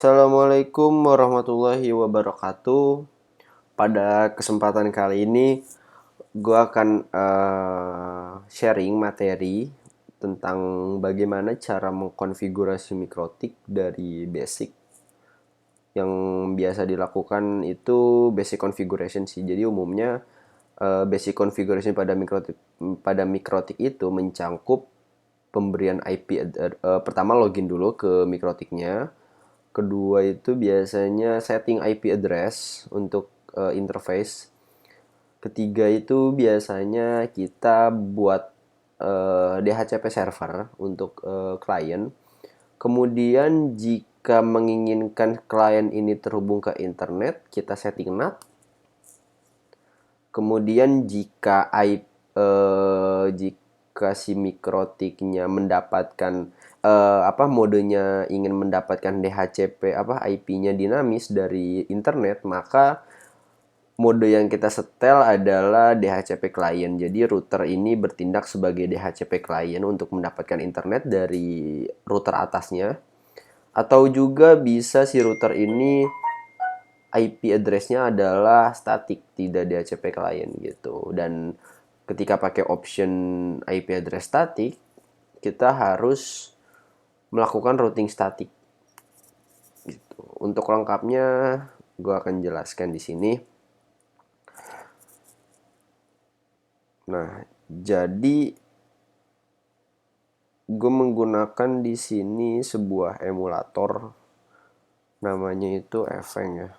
Assalamualaikum warahmatullahi wabarakatuh. Pada kesempatan kali ini, gue akan sharing materi tentang bagaimana cara mengkonfigurasi mikrotik dari basic. Yang biasa dilakukan itu basic configuration sih. Jadi umumnya basic configuration pada mikrotik itu mencangkup pemberian IP. Pertama login dulu ke mikrotiknya. Kedua itu biasanya setting IP address untuk interface. Ketiga itu biasanya kita buat DHCP server untuk klien. Kemudian jika menginginkan klien ini terhubung ke internet, kita setting NAT. Kemudian jika si mikrotiknya mendapatkan modenya ingin mendapatkan DHCP IP-nya dinamis dari internet, maka mode yang kita setel adalah DHCP client. Jadi router ini bertindak sebagai DHCP client untuk mendapatkan internet dari router atasnya. Atau juga bisa si router ini IP address-nya adalah static, tidak DHCP client gitu. Dan ketika pakai option IP address static, kita harus melakukan routing static gitu. Untuk lengkapnya gue akan jelaskan di sini. Nah, jadi gue menggunakan di sini sebuah emulator, namanya itu Event ya.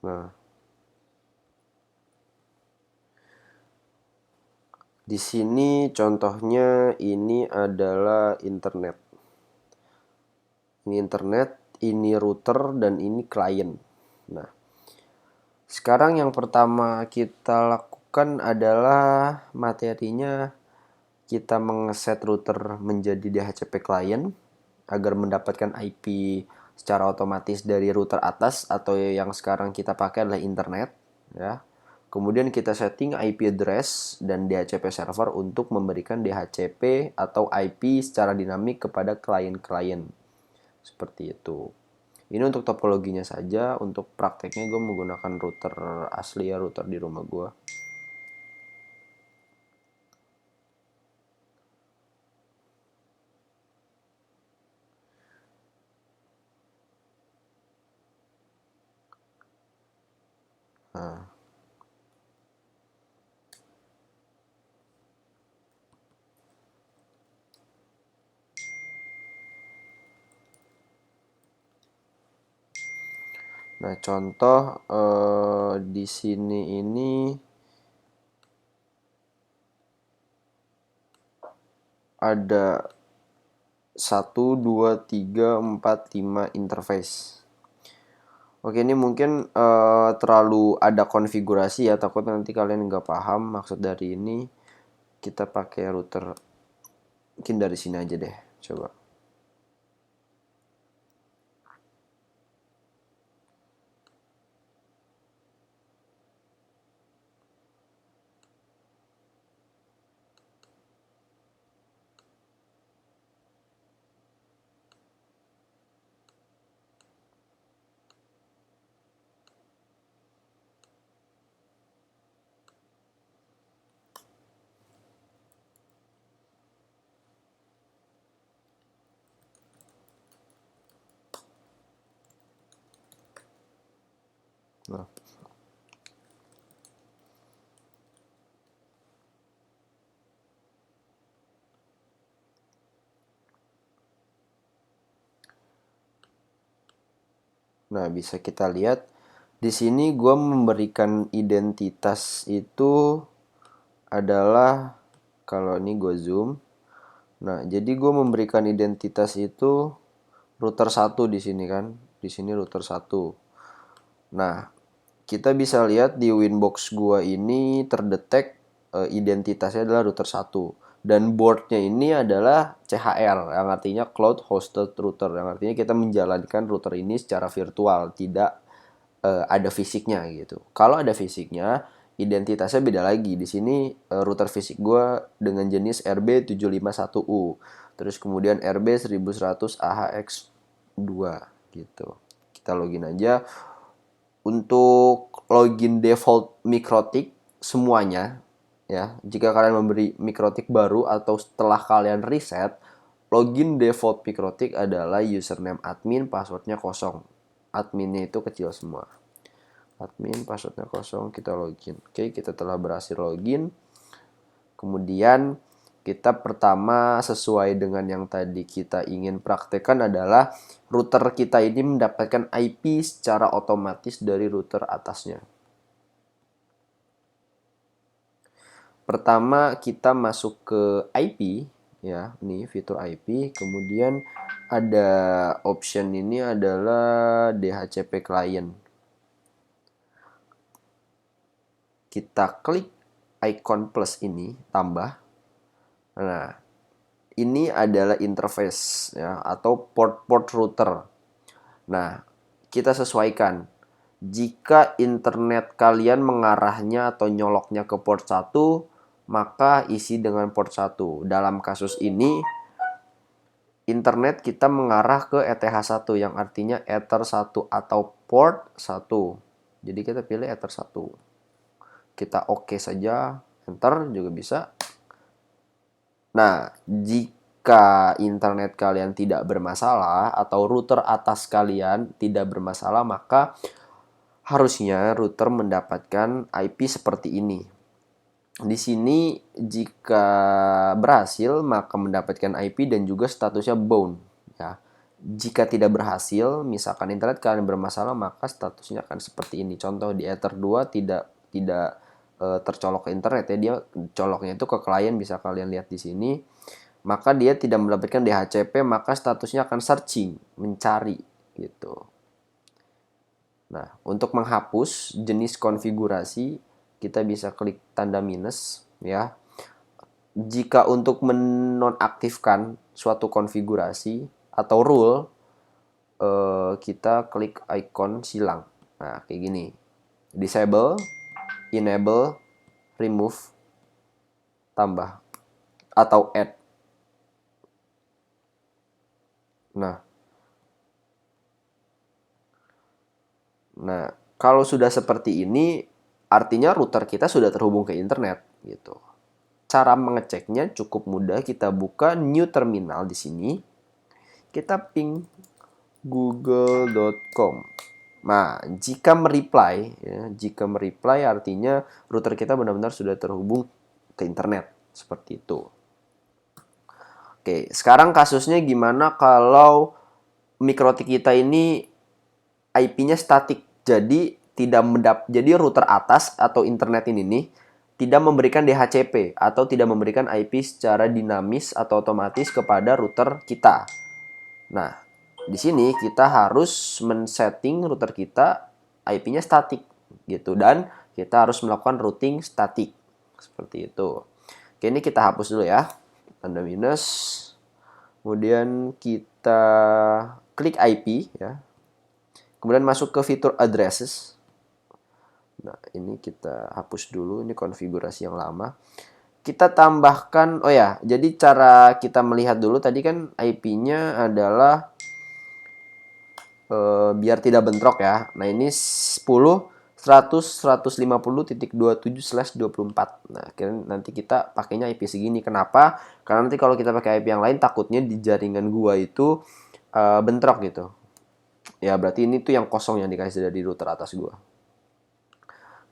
Nah, di sini contohnya ini adalah internet. Ini internet, ini router, dan ini klien. Nah, sekarang yang pertama kita lakukan adalah materinya kita mengeset router menjadi DHCP client agar mendapatkan IP secara otomatis dari router atas, atau yang sekarang kita pakai adalah internet ya. Kemudian kita setting IP address dan DHCP server untuk memberikan DHCP atau IP secara dinamik kepada klien-klien. Seperti itu. Ini untuk topologinya saja. Untuk prakteknya gue menggunakan router asli ya, router di rumah gue. Nah, contoh di sini ini ada 1, 2, 3, 4, 5 interface. Oke, ini mungkin terlalu ada konfigurasi ya, takut nanti kalian nggak paham maksud dari ini. Kita pakai router, mungkin dari sini aja deh, coba. Nah, bisa kita lihat di sini gue memberikan identitas itu adalah, kalau ini gue zoom. Nah, jadi gue memberikan identitas itu router 1 di sini kan. Di sini router 1. Nah, kita bisa lihat di Winbox gua ini terdetek identitasnya adalah router 1. Dan boardnya ini adalah CHR, yang artinya Cloud Hosted Router, yang artinya kita menjalankan router ini secara virtual, tidak ada fisiknya gitu. Kalau ada fisiknya, identitasnya beda lagi. Di sini router fisik gue dengan jenis RB751U. Terus kemudian RB1100 AHX2 gitu. Kita login aja. Untuk login default MikroTik semuanya ya, jika kalian memberi MikroTik baru atau setelah kalian reset, login default MikroTik adalah username admin, passwordnya kosong. Adminnya itu kecil semua. Admin, passwordnya kosong, kita login. Oke, kita telah berhasil login. Kemudian kita pertama sesuai dengan yang tadi kita ingin praktekkan adalah router kita ini mendapatkan IP secara otomatis dari router atasnya. Pertama kita masuk ke IP ya, ini fitur IP. Kemudian ada option ini adalah DHCP client. Kita klik icon plus ini, tambah. Nah, ini adalah interface ya, atau port router. Nah, kita sesuaikan. Jika internet kalian mengarahnya atau nyoloknya ke port 1, maka isi dengan port 1. Dalam kasus ini, internet kita mengarah ke ETH1 yang artinya Ether 1 atau port 1. Jadi kita pilih Ether 1. Kita oke saja, enter juga bisa. Nah, jika internet kalian tidak bermasalah atau router atas kalian tidak bermasalah, maka harusnya router mendapatkan IP seperti ini. Di sini jika berhasil maka mendapatkan IP dan juga statusnya bound ya. Jika tidak berhasil, misalkan internet kalian bermasalah, maka statusnya akan seperti ini. Contoh di Ether 2 tidak tercolok ke internet ya, dia coloknya itu ke klien, bisa kalian lihat di sini. Maka dia tidak mendapatkan DHCP, maka statusnya akan searching, mencari gitu. Nah, untuk menghapus jenis konfigurasi kita bisa klik tanda minus ya. Jika untuk menonaktifkan suatu konfigurasi atau rule, kita klik icon silang. Nah, kayak gini. Disable, enable, remove, tambah, atau add. Nah, kalau sudah seperti ini, artinya router kita sudah terhubung ke internet gitu. Cara mengeceknya cukup mudah, kita buka new terminal di sini. Kita ping google.com. Nah, jika mereply artinya router kita benar-benar sudah terhubung ke internet, seperti itu. Oke, sekarang kasusnya gimana kalau MikroTik kita ini IP-nya statik. Jadi jadi router atas atau internet ini nih tidak memberikan DHCP atau tidak memberikan IP secara dinamis atau otomatis kepada router kita. Nah, di sini kita harus men-setting router kita IP-nya statik gitu, dan kita harus melakukan routing statik seperti itu. Oke, ini kita hapus dulu ya, tanda minus. Kemudian kita klik IP ya. Kemudian masuk ke fitur addresses. Nah, ini kita hapus dulu, ini konfigurasi yang lama. Kita tambahkan, oh ya, jadi cara kita melihat dulu tadi kan IP-nya adalah biar tidak bentrok ya. Nah, ini 10.100.150.27/24. Nah, nanti kita pakainya IP segini. Kenapa? Karena nanti kalau kita pakai IP yang lain takutnya di jaringan gua itu bentrok gitu. Ya, berarti ini tuh yang kosong yang dikasih dari router atas gua.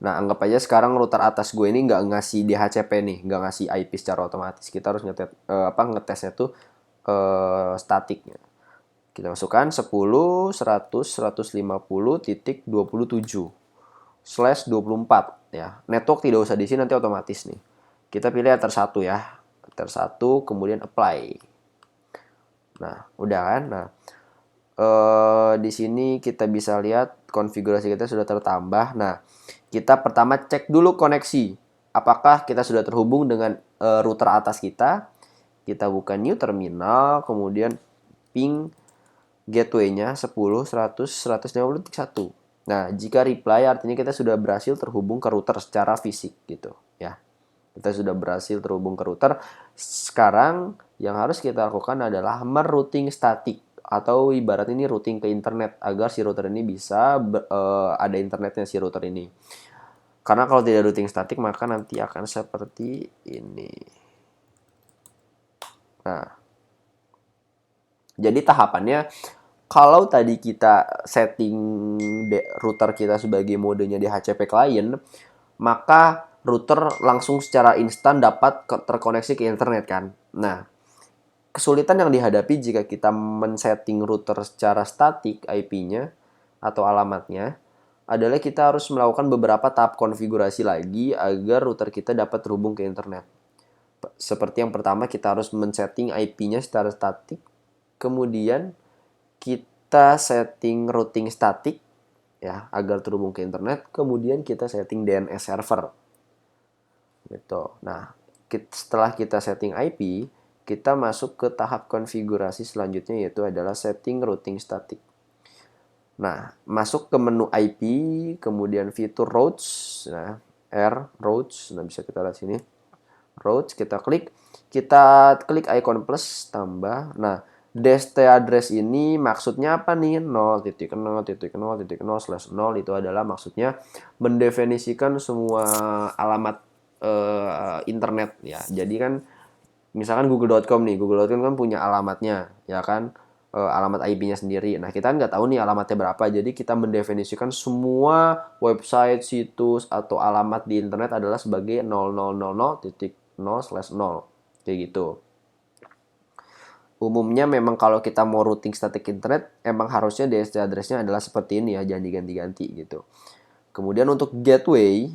Nah, anggap aja sekarang router atas gue ini nggak ngasih DHCP nih, nggak ngasih IP secara otomatis. Kita harus ngetesnya tuh statiknya. Kita masukkan 10.100.150.27/24 ya. Network tidak usah diisi, nanti otomatis nih. Kita pilih Ether 1 ya. Ether 1, kemudian apply. Nah, udah kan? Nah, di sini kita bisa lihat konfigurasi kita sudah tertambah. Nah, kita pertama cek dulu koneksi. Apakah kita sudah terhubung dengan router atas kita? Kita buka new terminal, kemudian ping gateway-nya 10.100.150.1. Nah, jika reply artinya kita sudah berhasil terhubung ke router secara fisik gitu ya. Kita sudah berhasil terhubung ke router. Sekarang yang harus kita lakukan adalah merouting statik atau ibarat ini routing ke internet agar si router ini bisa ada internetnya si router ini. Karena kalau tidak routing statik maka nanti akan seperti ini. Nah, jadi tahapannya kalau tadi kita setting router kita sebagai modenya DHCP client, maka router langsung secara instan dapat terkoneksi ke internet kan. Nah, kesulitan yang dihadapi jika kita men-setting router secara statik IP-nya atau alamatnya adalah kita harus melakukan beberapa tahap konfigurasi lagi agar router kita dapat terhubung ke internet. Seperti yang pertama, kita harus men-setting IP-nya secara statik, kemudian kita setting routing statik ya agar terhubung ke internet, kemudian kita setting DNS server. Gitu. Nah, setelah kita setting IP, kita masuk ke tahap konfigurasi selanjutnya yaitu adalah setting routing statik. Nah, masuk ke menu IP, kemudian fitur routes, nah, routes, nah bisa kita lihat sini. Routes, kita klik icon plus tambah. Nah, DST address ini maksudnya apa nih? 0.0.0.0/0 itu adalah maksudnya mendefinisikan semua alamat internet ya. Jadi kan misalkan google.com nih, google.com kan punya alamatnya, ya kan? Alamat IP-nya sendiri. Nah, kita nggak tahu nih alamatnya berapa. Jadi kita mendefinisikan semua website, situs atau alamat di internet adalah sebagai 0000.0/0 kayak gitu. Umumnya memang kalau kita mau routing static internet, emang harusnya DST address-nya adalah seperti ini ya, jangan diganti-ganti gitu. Kemudian untuk gateway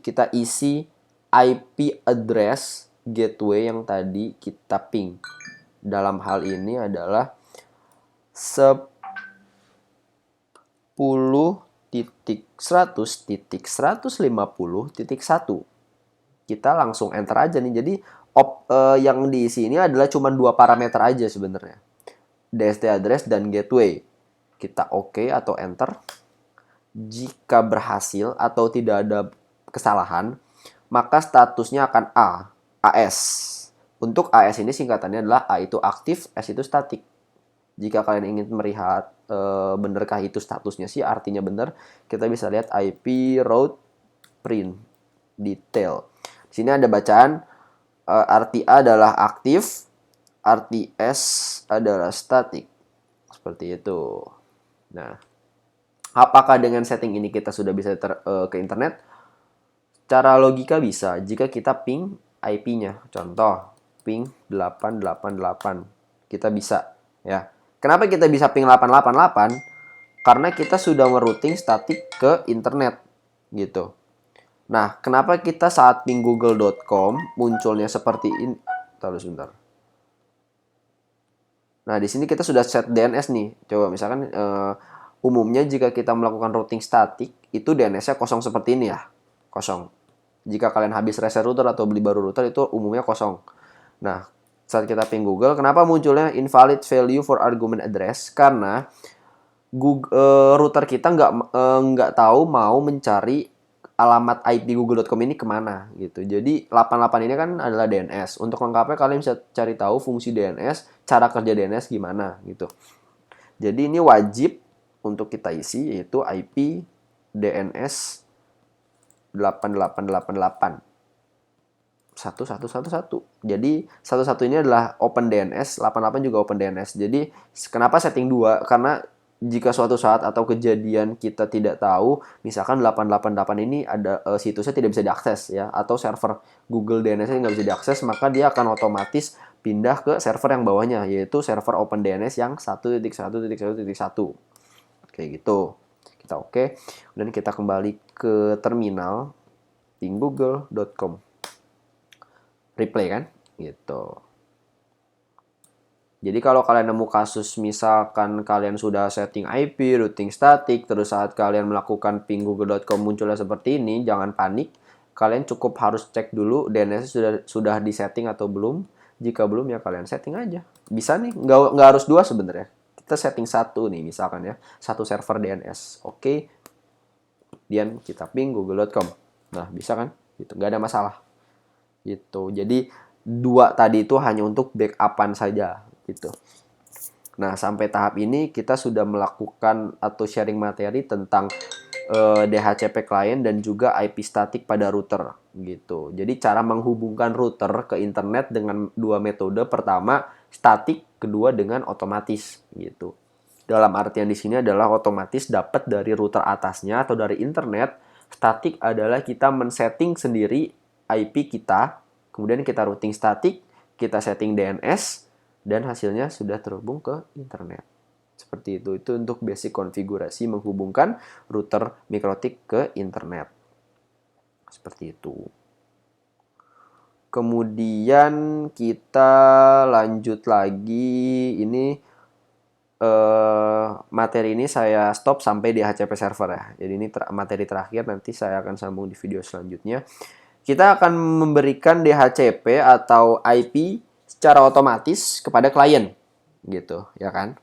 kita isi IP address gateway yang tadi kita ping. Dalam hal ini adalah 10.100.150.1. Kita langsung enter aja nih. Jadi yang diisi ini adalah cuma 2 parameter aja sebenarnya. DST address dan gateway. Kita oke atau enter. Jika berhasil atau tidak ada kesalahan, maka statusnya akan AS. Untuk AS ini singkatannya adalah A itu aktif, S itu statik. Jika kalian ingin melihat benarkah itu statusnya sih, artinya benar, kita bisa lihat IP route print detail. Di sini ada bacaan RTA adalah aktif, RTS adalah statik. Seperti itu. Nah, apakah dengan setting ini kita sudah bisa ke internet? Secara logika bisa jika kita ping IP-nya. Contoh, ping 888. Kita bisa ya. Kenapa kita bisa ping 888? Karena kita sudah merouting statik ke internet gitu. Nah, kenapa kita saat ping google.com munculnya seperti ini? Taruh sebentar. Nah, di sini kita sudah set DNS nih. Coba misalkan umumnya jika kita melakukan routing statik, itu DNS-nya kosong seperti ini ya. Kosong. Jika kalian habis reset router atau beli baru router itu umumnya kosong. Nah, saat kita ping Google, kenapa munculnya invalid value for argument address? Karena router kita nggak tahu mau mencari alamat IP google.com ini kemana gitu. Jadi 88 ini kan adalah DNS. Untuk lengkapnya kalian bisa cari tahu fungsi DNS, cara kerja DNS gimana gitu. Jadi ini wajib untuk kita isi yaitu IP DNS 8888 1111. Jadi 11 ini adalah Open DNS, 88 juga Open DNS. Jadi kenapa setting 2? Karena jika suatu saat atau kejadian kita tidak tahu, misalkan 888 ini ada situsnya tidak bisa diakses ya, atau server Google DNS-nya nggak bisa diakses, maka dia akan otomatis pindah ke server yang bawahnya, yaitu server Open DNS yang 1.1.1.1. Kayak gitu. Kita oke. Dan kita kembali ke terminal ping google.com. Replay kan? Gitu. Jadi kalau kalian nemu kasus misalkan kalian sudah setting IP, routing statik, terus saat kalian melakukan ping google.com munculnya seperti ini, jangan panik. Kalian cukup harus cek dulu DNS sudah disetting atau belum. Jika belum ya kalian setting aja. Bisa nih, nggak harus 2 sebenarnya. Kita setting 1 nih misalkan ya, 1 server DNS. Oke, kemudian kita ping google.com. Nah, bisa kan? Gitu, nggak ada masalah. Gitu. Jadi dua tadi itu hanya untuk backupan saja gitu. Nah, sampai tahap ini kita sudah melakukan atau sharing materi tentang DHCP client dan juga IP static pada router gitu. Jadi cara menghubungkan router ke internet dengan dua metode, pertama static, kedua dengan otomatis gitu. Dalam artian di sini adalah otomatis dapat dari router atasnya atau dari internet. Static adalah kita men-setting sendiri IP kita, kemudian kita routing static, kita setting DNS, dan hasilnya sudah terhubung ke internet. Seperti itu untuk basic konfigurasi menghubungkan router mikrotik ke internet. Seperti itu. Kemudian kita lanjut lagi. Ini materi ini saya stop sampai DHCP server ya. Jadi ini materi terakhir, nanti saya akan sambung di video selanjutnya. Kita akan memberikan DHCP atau IP secara otomatis kepada klien gitu, ya kan?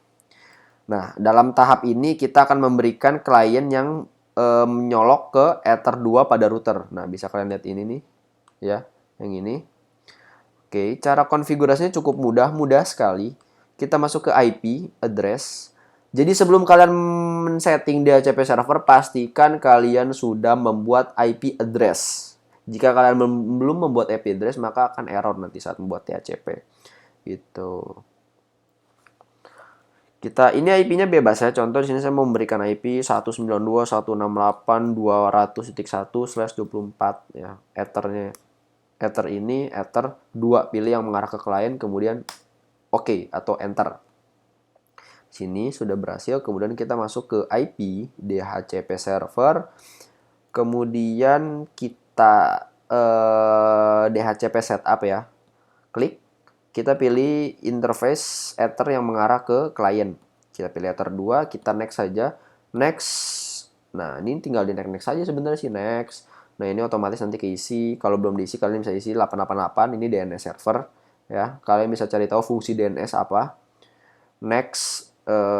Nah, dalam tahap ini kita akan memberikan klien yang menyolok ke Ether 2 pada router. Nah, bisa kalian lihat ini nih, ya, yang ini. Oke, cara konfigurasinya cukup mudah sekali. Kita masuk ke IP address. Jadi sebelum kalian men-setting DHCP server, pastikan kalian sudah membuat IP address. Jika kalian belum membuat IP address, maka akan error nanti saat membuat DHCP. Gitu. Ini IP-nya bebas ya. Contoh di sini saya memberikan IP 192.168.200.1/24 ya. Ether ini Ether 2, pilih yang mengarah ke klien, kemudian OK atau enter. Sini sudah berhasil, kemudian kita masuk ke IP DHCP server. Kemudian kita DHCP setup ya. Klik. Kita pilih interface Ether yang mengarah ke klien. Kita pilih Ether 2, kita next saja. Next. Nah, ini tinggal di next saja sebenarnya sih, next. Nah, ini otomatis nanti keisi. Kalau belum diisi, kalian bisa isi 888. Ini DNS server ya. Kalian bisa cari tahu fungsi DNS apa. Next.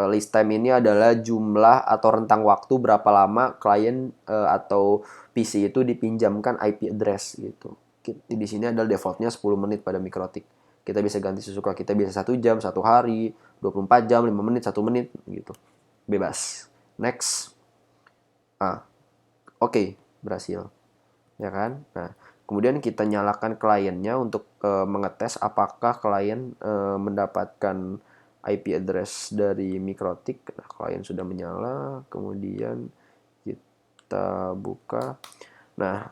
List time ini adalah jumlah atau rentang waktu berapa lama klien atau PC itu dipinjamkan IP address gitu. Di sini adalah defaultnya 10 menit pada mikrotik. Kita bisa ganti sesuka kita, bisa 1 jam, 1 hari, 24 jam, 5 menit, 1 menit gitu. Bebas. Next. Oke, berhasil. Ya kan? Nah, kemudian kita nyalakan kliennya untuk mengetes apakah klien mendapatkan IP address dari mikrotik. Nah, klien sudah menyala, kemudian kita buka. Nah,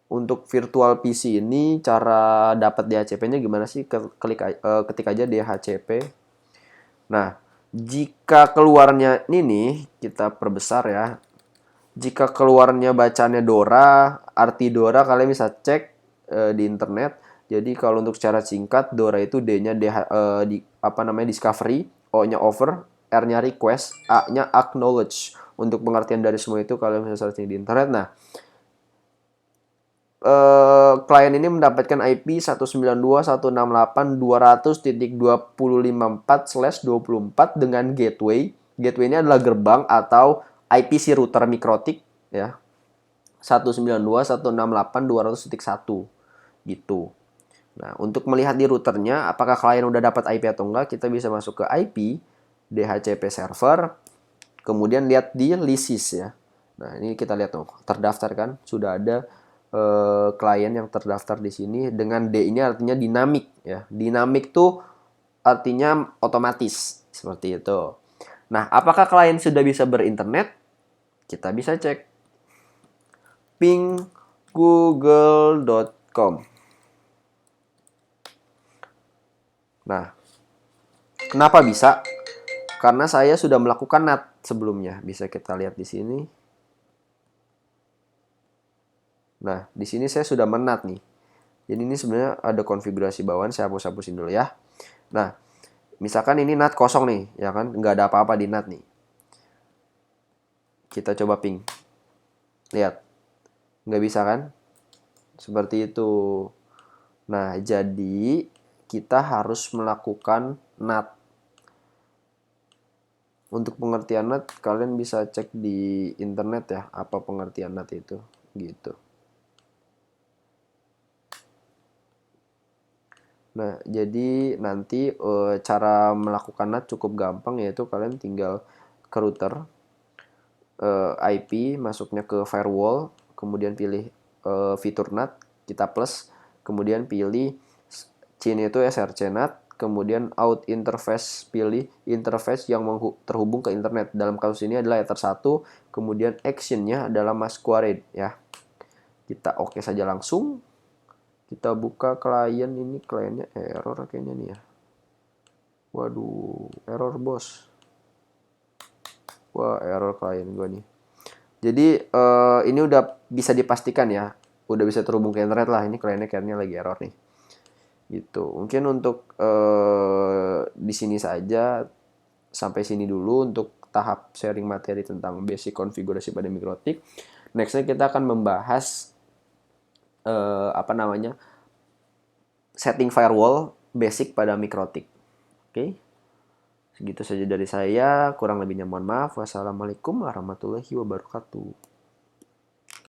untuk virtual PC ini cara dapat DHCP-nya gimana sih? Ketik aja DHCP. Nah, jika keluarnya ini nih, kita perbesar ya. Jika keluarnya bacanya Dora, arti Dora kalian bisa cek di internet. Jadi kalau untuk secara singkat, Dora itu D-nya discovery, O-nya over, R-nya request, A-nya acknowledge. Untuk pengertian dari semua itu kalian bisa searching di internet. Nah, klien ini mendapatkan IP 192.168.200.2054/24 dengan gateway. Gateway ini adalah gerbang atau IP si router mikrotik ya. 192.168.200.1 gitu. Nah, untuk melihat di routernya apakah klien udah dapat IP atau enggak, kita bisa masuk ke IP DHCP server, kemudian lihat di lists ya. Nah, ini kita lihat tuh, terdaftar kan, sudah ada klien yang terdaftar di sini. Dengan D ini artinya dinamik ya. Dinamik tuh artinya otomatis seperti itu. Nah, apakah klien sudah bisa berinternet? Kita bisa cek ping google.com. Nah, kenapa bisa? Karena saya sudah melakukan NAT sebelumnya. Bisa kita lihat di sini. Nah, di sini saya sudah menat nih. Jadi ini sebenarnya ada konfigurasi bawaan, saya hapus-hapusin dulu ya. Nah, misalkan ini NAT kosong nih, ya kan? Nggak ada apa-apa di NAT nih. Kita coba ping. Lihat. Nggak bisa kan? Seperti itu. Nah, jadi kita harus melakukan NAT. Untuk pengertian NAT kalian bisa cek di internet ya, apa pengertian NAT itu gitu. Nah, jadi nanti cara melakukan NAT cukup gampang, yaitu kalian tinggal ke router, IP, masuknya ke firewall, kemudian pilih fitur NAT, kita plus, kemudian pilih CIN itu SRC NAT, kemudian out interface, pilih interface yang terhubung ke internet. Dalam kasus ini adalah Ether 1, kemudian actionnya adalah Masquerade ya. Kita oke saja langsung. Kita buka klien, ini kliennya error kayaknya nih ya. Waduh, error bos. Wah, error klien gue nih. Jadi ini udah bisa dipastikan ya, udah bisa terhubung ke internet lah. Ini kliennya kayaknya lagi error nih. Gitu. Mungkin untuk di sini saja, sampai sini dulu untuk tahap sharing materi tentang basic konfigurasi pada mikrotik. Nextnya kita akan membahas apa namanya, setting firewall basic pada mikrotik. Oke, segitu saja dari saya. Kurang lebihnya mohon maaf. Wassalamualaikum warahmatullahi wabarakatuh.